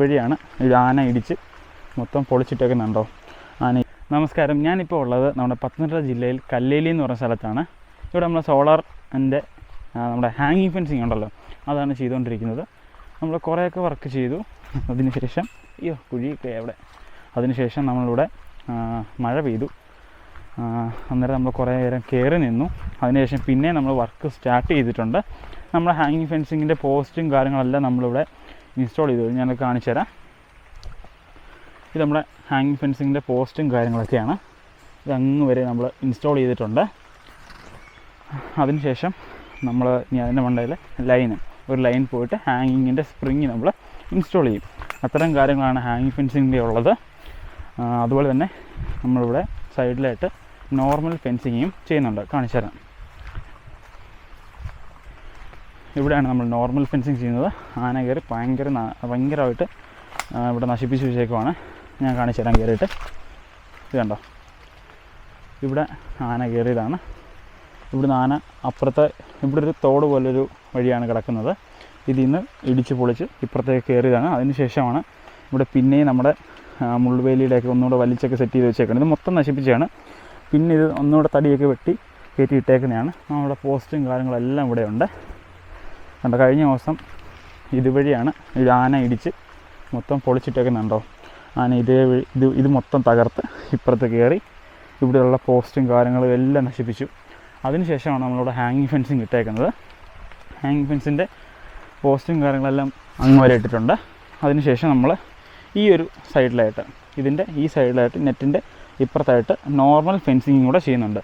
വഴിയാണ് ഒരു ആന ഇടിച്ച് മൊത്തം പൊളിച്ചിട്ടേക്കുന്നുണ്ടോ ആന. നമസ്കാരം, ഞാനിപ്പോൾ ഉള്ളത് നമ്മുടെ പത്തനംതിട്ട ജില്ലയിൽ കല്ലേലി എന്ന് പറഞ്ഞ സ്ഥലത്താണ്. ഇവിടെ നമ്മൾ സോളാറിൻ്റെ നമ്മുടെ ഹാങ്ങിങ് ഫെൻസിങ് ഉണ്ടല്ലോ, അതാണ് ചെയ്തുകൊണ്ടിരിക്കുന്നത്. നമ്മൾ കുറേയൊക്കെ വർക്ക് ചെയ്തു. അതിനുശേഷം കുഴിയൊക്കെ അവിടെ. അതിനുശേഷം നമ്മളിവിടെ മഴ പെയ്തു. അന്നേരം നമ്മൾ കുറേ നേരം കയറി നിന്നു. അതിനുശേഷം പിന്നെ നമ്മൾ വർക്ക് സ്റ്റാർട്ട് ചെയ്തിട്ടുണ്ട്. നമ്മുടെ ഹാങ്ങിങ് ഫെൻസിങ്ങിൻ്റെ പോസ്റ്റും കാര്യങ്ങളെല്ലാം നമ്മളിവിടെ ഇൻസ്റ്റാൾ ചെയ്തു. ഞാൻ കാണിച്ചു തരാം. ഇത് നമ്മുടെ ഹാങ്ങിങ് ഫെൻസിങ്ങിൻ്റെ പോസ്റ്റും കാര്യങ്ങളൊക്കെയാണ്. ഇതങ്ങ് വരെ നമ്മൾ ഇൻസ്റ്റാൾ ചെയ്തിട്ടുണ്ട്. അതിനുശേഷം നമ്മൾ ഇനി അതിൻ്റെ മണ്ടയിൽ ഒരു ലൈൻ പോയിട്ട് ഹാങ്ങിങ്ങിൻ്റെ സ്പ്രിങ് നമ്മൾ ഇൻസ്റ്റാൾ ചെയ്യും. അത്തരം കാര്യങ്ങളാണ് ഹാങ്ങിങ് ഫെൻസിങ്ങിൻ്റെ ഉള്ളത്. അതുപോലെ തന്നെ നമ്മളിവിടെ സൈഡിലായിട്ട് നോർമൽ ഫെൻസിങ്ങും ചെയ്യുന്നുണ്ട്. കാണിച്ചു തരാം. ഇവിടെയാണ് നമ്മൾ നോർമൽ ഫെൻസിങ് ചെയ്യുന്നത്. ആന കയറി ഭയങ്കരമായിട്ട് ഇവിടെ നശിപ്പിച്ച് വെച്ചേക്കുവാണ്. ഞാൻ കാണിച്ചു തരാം കയറിയിട്ട്. ഇത് കണ്ടോ, ഇവിടെ ആന കയറിയതാണ്. ഇവിടുന്ന് ആന അപ്പുറത്തെ ഇവിടെ ഒരു തോട് പോലൊരു വഴിയാണ് കിടക്കുന്നത്. ഇതിൽ നിന്ന് ഇടിച്ച് പൊളിച്ച് ഇപ്പുറത്തേക്ക് കയറിയതാണ്. അതിനുശേഷമാണ് ഇവിടെ പിന്നെയും നമ്മുടെ മുള്ളുവേലിയുടെയൊക്കെ ഒന്നുകൂടെ വലിച്ചൊക്കെ സെറ്റ് ചെയ്ത് വെച്ചേക്കുന്നത്. ഇത് മൊത്തം നശിപ്പിച്ചാണ്. പിന്നെ ഇത് ഒന്നുകൂടെ തടിയൊക്കെ വെട്ടി കയറ്റി ഇട്ടേക്കുന്നതാണ്. നമ്മുടെ പോസ്റ്റും കാര്യങ്ങളെല്ലാം ഇവിടെ ഉണ്ട്. കണ്ടോ, കഴിഞ്ഞ ദിവസം ഇതുവഴിയാണ് ഒരു ആന ഇടിച്ച് മൊത്തം പൊളിച്ചിട്ടേക്കുന്നുണ്ടോ ആന. ഇത് മൊത്തം തകർത്ത് ഇപ്പുറത്ത് കയറി ഇവിടെയുള്ള പോസ്റ്റും കാര്യങ്ങളും എല്ലാം നശിപ്പിച്ചു. അതിനുശേഷമാണ് നമ്മളിവിടെ ഹാങ്ങിങ് ഫെൻസിങ് ഇട്ടേക്കുന്നത്. ഹാങ്ങിങ് ഫെൻസിൻ്റെ പോസ്റ്റും കാര്യങ്ങളെല്ലാം അങ്ങ് വരെ ഇട്ടിട്ടുണ്ട്. അതിനുശേഷം നമ്മൾ ഈ ഒരു സൈഡിലായിട്ട് ഈ സൈഡിലായിട്ട് നെറ്റിൻ്റെ ഇപ്പുറത്തായിട്ട് നോർമൽ ഫെൻസിങ്ങും കൂടെ ചെയ്യുന്നുണ്ട്.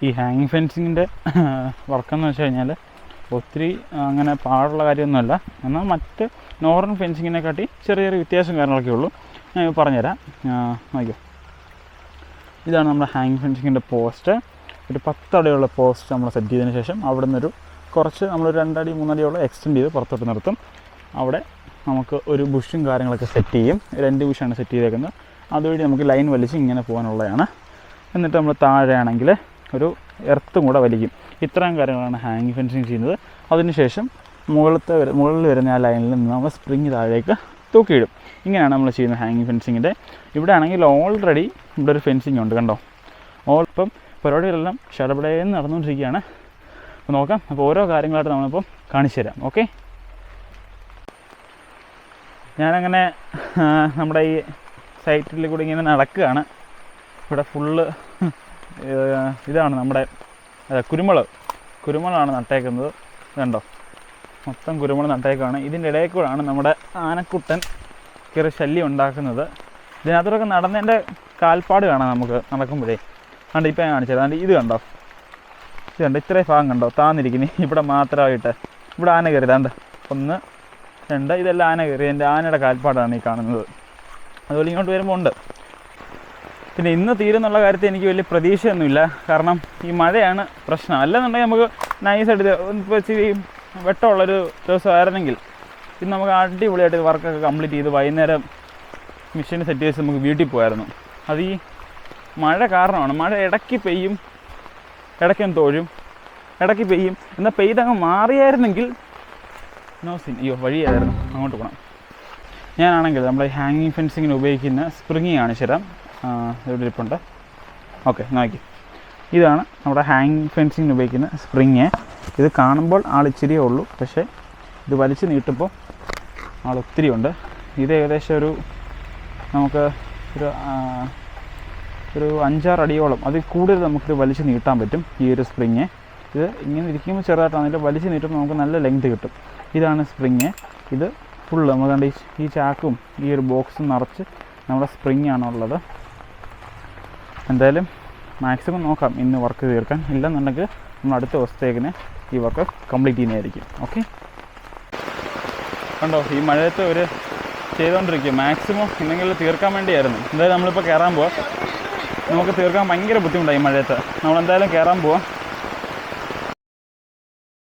ഈ ഹാങ്ങിങ് ഫെൻസിങ്ങിൻ്റെ വർക്കെന്ന് വെച്ച് കഴിഞ്ഞാൽ ഒത്തിരി അങ്ങനെ പാടുള്ള കാര്യമൊന്നുമല്ല. എന്നാൽ മറ്റ് നോർമൽ ഫെൻസിങ്ങിനെക്കാട്ടി ചെറിയ വ്യത്യാസം കാര്യങ്ങളൊക്കെ ഉള്ളൂ. ഞാൻ പറഞ്ഞുതരാം. നോക്കിയോ, ഇതാണ് നമ്മുടെ ഹാങ്ങിങ് ഫെൻസിങ്ങിൻ്റെ പോസ്റ്റ്. ഒരു 10 അടിയുള്ള പോസ്റ്റ് നമ്മൾ സെറ്റ് ചെയ്തതിന് ശേഷം അവിടെ നിന്നൊരു കുറച്ച് നമ്മൾ 2 അടി 3 അടിയോളം എക്സ്റ്റെൻഡ് ചെയ്ത് പുറത്തോട്ട് നിർത്തും. അവിടെ നമുക്ക് ഒരു ബുഷും കാര്യങ്ങളൊക്കെ സെറ്റ് ചെയ്യും. 2 ബുഷാണ് സെറ്റ് ചെയ്തേക്കുന്നത്. അതുവഴി നമുക്ക് ലൈൻ വലിച്ച് ഇങ്ങനെ പോകാനുള്ളതാണ്. എന്നിട്ട് നമ്മൾ താഴെയാണെങ്കിൽ ഒരു എർത്തും കൂടെ വലിക്കും. ഇത്രയും കാര്യങ്ങളാണ് ഹാങ്ങിങ് ഫെൻസിങ് ചെയ്യുന്നത്. അതിനുശേഷം മുകളിൽ വരുന്ന ആ ലൈനിൽ നിന്ന് നമ്മൾ സ്പ്രിങ് താഴേക്ക് തൂക്കിയിടും. ഇങ്ങനെയാണ് നമ്മൾ ചെയ്യുന്നത് ഹാങ്ങിങ് ഫെൻസിങ്ങിൻ്റെ. ഇവിടെ ആണെങ്കിൽ ഓൾറെഡി ഇവിടെ ഒരു ഫെൻസിങ് ഉണ്ട്. കണ്ടോ, ഇപ്പം പരിപാടികളെല്ലാം ഷടപടയെന്ന് നടന്നുകൊണ്ടിരിക്കുകയാണ്. അപ്പോൾ നോക്കാം. അപ്പോൾ ഓരോ കാര്യങ്ങളായിട്ട് നമ്മളിപ്പം കാണിച്ചു തരാം. ഓക്കെ, ഞാനങ്ങനെ നമ്മുടെ ഈ സൈറ്റിൽ കൂടി ഇങ്ങനെ നടക്കുകയാണ്. ഇവിടെ ഫുള്ള് ഇതാണ് നമ്മുടെ കുരുമുളകാണ് നട്ടേക്കുന്നത്. കണ്ടോ, മൊത്തം കുരുമുളക് നട്ടേക്കാണ്. ഇതിൻ്റെ ഇടയിൽ കൂടെയാണ് നമ്മുടെ ആനക്കുട്ടൻ കയറി ശല്യം ഉണ്ടാക്കുന്നത്. ഇതിനകത്തോടൊക്കെ നടന്നതിൻ്റെ കാൽപ്പാട് കാണാം നമുക്ക് നടക്കുമ്പോഴേ. കണ്ടോ, ഇപ്പം ഞാൻ കാണിച്ചത്. അതുകൊണ്ട് ഇത് കണ്ടോ, ഇത്രയും ഭാഗം കണ്ടോ താന്നിരിക്കുന്നത്. ഇവിടെ മാത്രമായിട്ട് ഇവിടെ ആന കയറി. ദാണ്ട് 1 2 ഇതെല്ലാം ആന കയറി. എൻ്റെ ആനയുടെ കാൽപ്പാടാണ് ഈ കാണുന്നത്. അതുപോലെ ഇങ്ങോട്ട് വരുമ്പോൾ ഉണ്ട്. പിന്നെ ഇന്ന് തീരുന്നുള്ള കാര്യത്തിൽ എനിക്ക് വലിയ പ്രതീക്ഷയൊന്നുമില്ല. കാരണം ഈ മഴയാണ് പ്രശ്നം. അല്ലെന്നുണ്ടെങ്കിൽ നമുക്ക് നൈസായിട്ട് ഇപ്പോൾ ഇച്ചിരി വെട്ടമുള്ളൊരു ദിവസമായിരുന്നെങ്കിൽ ഇന്ന് നമുക്ക് അടിപൊളിയായിട്ട് വർക്കൊക്കെ കംപ്ലീറ്റ് ചെയ്ത് വൈകുന്നേരം മെഷീൻ സെറ്റ് ചെയ്ത് നമുക്ക് വീട്ടിൽ പോയായിരുന്നു. അത് ഈ മഴ കാരണമാണ്. മഴ ഇടയ്ക്ക് പെയ്യും, ഇടയ്ക്കൊന്ന് തോഴും, ഇടയ്ക്ക് പെയ്യും. എന്നാൽ പെയ്തങ്ങ് മാറിയായിരുന്നെങ്കിൽ വഴിയായിരുന്നു. അങ്ങോട്ട് പോകണം. ഞാനാണെങ്കിൽ നമ്മൾ ഹാങ്ങിങ് ഫെൻസിങ്ങിന് ഉപയോഗിക്കുന്ന സ്പ്രിങ് കാണിച്ചു തരാം. ഇവിടെ ഇരിപ്പുണ്ട്. ഓക്കെ, നോക്കി. ഇതാണ് നമ്മുടെ ഹാങ്ങിങ് ഫെൻസിങ്ങിന് ഉപയോഗിക്കുന്ന സ്പ്രിങ്. ഇത് കാണുമ്പോൾ ആളിച്ചിരിയേ ഉള്ളൂ, പക്ഷേ ഇത് വലിച്ചു നീട്ടുമ്പോൾ ആളൊത്തിരി ഉണ്ട്. ഇത് ഏകദേശം നമുക്ക് ഒരു 5-6 അടിയോളം, അതിൽ കൂടുതൽ നമുക്കിത് വലിച്ചു നീട്ടാൻ പറ്റും. ഈ ഒരു സ്പ്രിങ് ഇത് ഇങ്ങനെ ഇരിക്കുമ്പോൾ ചെറുതായിട്ടാണെങ്കിലും വലിച്ചു നീട്ടുമ്പോൾ നമുക്ക് നല്ല ലെങ്ത് കിട്ടും. ഇതാണ് സ്പ്രിങ്. ഇത് ഫുള്ള് നമ്മൾ കണ്ട് ഈ ചാക്കും ഈ ഒരു ബോക്സും നിറച്ച് നമ്മുടെ സ്പ്രിങ് ആണുള്ളത്. എന്തായാലും മാക്സിമം നോക്കാം ഇന്ന് വർക്ക് തീർക്കാൻ. ഇല്ലെന്നുണ്ടെങ്കിൽ നമ്മൾ അടുത്ത ദിവസത്തേക്കിന് ഈ വർക്ക് കംപ്ലീറ്റ് ചെയ്യുന്നതായിരിക്കും. ഓക്കെ, കണ്ടോ, ഈ മഴയത്ത് ചെയ്തുകൊണ്ടിരിക്കുക. മാക്സിമം എന്തെങ്കിലും തീർക്കാൻ വേണ്ടിയായിരുന്നു. എന്തായാലും നമ്മളിപ്പോൾ കയറാൻ പോവാം. നമുക്ക് തീർക്കാൻ ഭയങ്കര ബുദ്ധിമുട്ടായി ഈ മഴയത്ത്. നമ്മളെന്തായാലും കയറാൻ പോവാം.